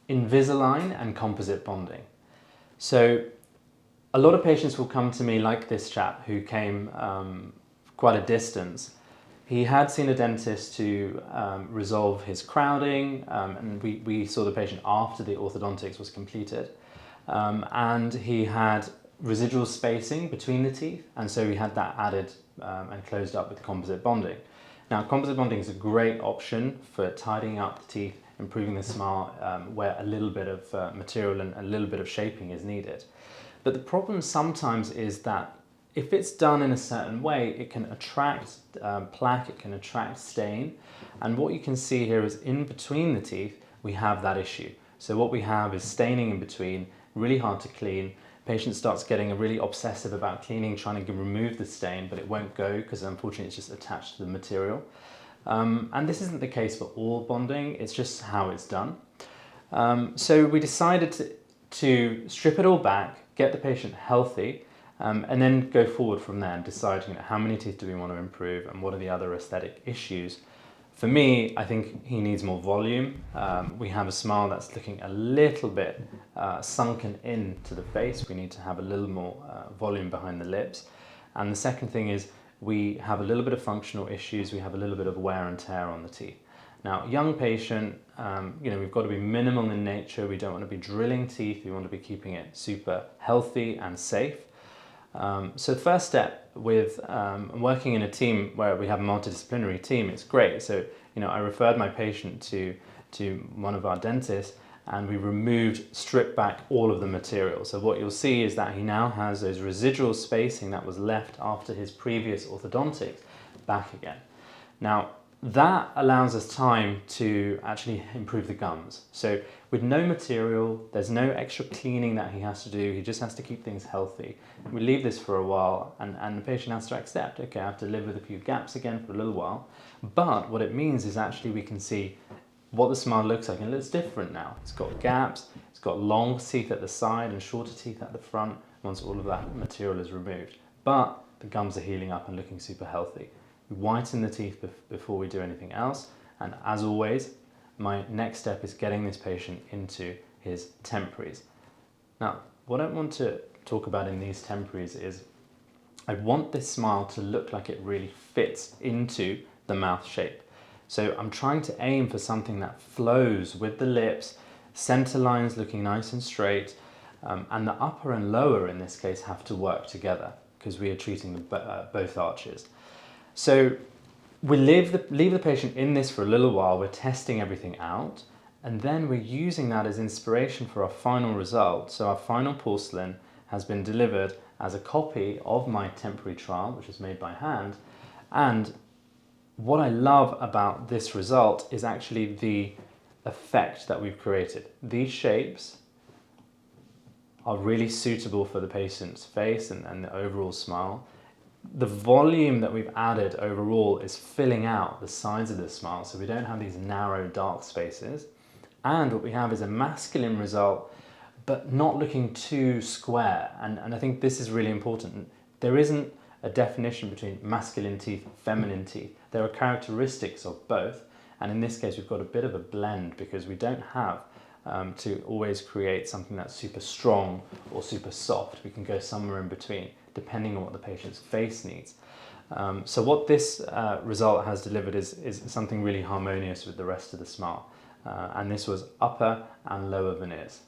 Invisalign and composite bonding. So a lot of patients will come to me like this chap who came quite a distance. He had seen a dentist to resolve his crowding, and we saw the patient after the orthodontics was completed. And he had residual spacing between the teeth, and so we had that added and closed up with composite bonding. Now, composite bonding is a great option for tidying up the teeth, improving the smile where a little bit of material and a little bit of shaping is needed. But the problem sometimes is that if it's done in a certain way, it can attract plaque, it can attract stain. And what you can see here is in between the teeth, we have that issue. So what we have is staining in between, really hard to clean. Patient starts getting really obsessive about cleaning, trying to remove the stain, but it won't go because unfortunately it's just attached to the material. And this isn't the case for all bonding, it's just how it's done. So we decided to strip it all back, get the patient healthy, and then go forward from there and decide how many teeth do we want to improve and what are the other aesthetic issues. For me, I think he needs more volume. We have a smile that's looking a little bit sunken into the face. We need to have a little more volume behind the lips. And the second thing is we have a little bit of functional issues. We have a little bit of wear and tear on the teeth. Now, young patient, we've got to be minimal in nature. We don't want to be drilling teeth. We want to be keeping it super healthy and safe. So the first step with working in a team where we have a multidisciplinary team, it's great. So, I referred my patient to one of our dentists and we stripped back all of the material. So what you'll see is that he now has those residual spacing that was left after his previous orthodontics back again. Now, that allows us time to actually improve the gums. So with no material, there's no extra cleaning that he has to do. He just has to keep things healthy. We leave this for a while and the patient has to accept, okay, I have to live with a few gaps again for a little while. But what it means is actually we can see what the smile looks like, and it looks different now. It's got gaps, it's got long teeth at the side and shorter teeth at the front once all of that material is removed. But the gums are healing up and looking super healthy. We whiten the teeth before we do anything else, and as always, my next step is getting this patient into his temporaries. Now, what I want to talk about in these temporaries is I want this smile to look like it really fits into the mouth shape. So I'm trying to aim for something that flows with the lips, center lines looking nice and straight, and the upper and lower in this case have to work together because we are treating both arches. So we leave the patient in this for a little while, we're testing everything out, and then we're using that as inspiration for our final result. So our final porcelain has been delivered as a copy of my temporary trial, which is made by hand. And what I love about this result is actually the effect that we've created. These shapes are really suitable for the patient's face and the overall smile. The volume that we've added overall is filling out the sides of the smile, so we don't have these narrow dark spaces. And what we have is a masculine result, but not looking too square. And I think this is really important. There isn't a definition between masculine teeth and feminine teeth. There are characteristics of both. And in this case, we've got a bit of a blend because we don't have to always create something that's super strong or super soft. We can go somewhere in between, depending on what the patient's face needs. So what this result has delivered is something really harmonious with the rest of the smile. And this was upper and lower veneers.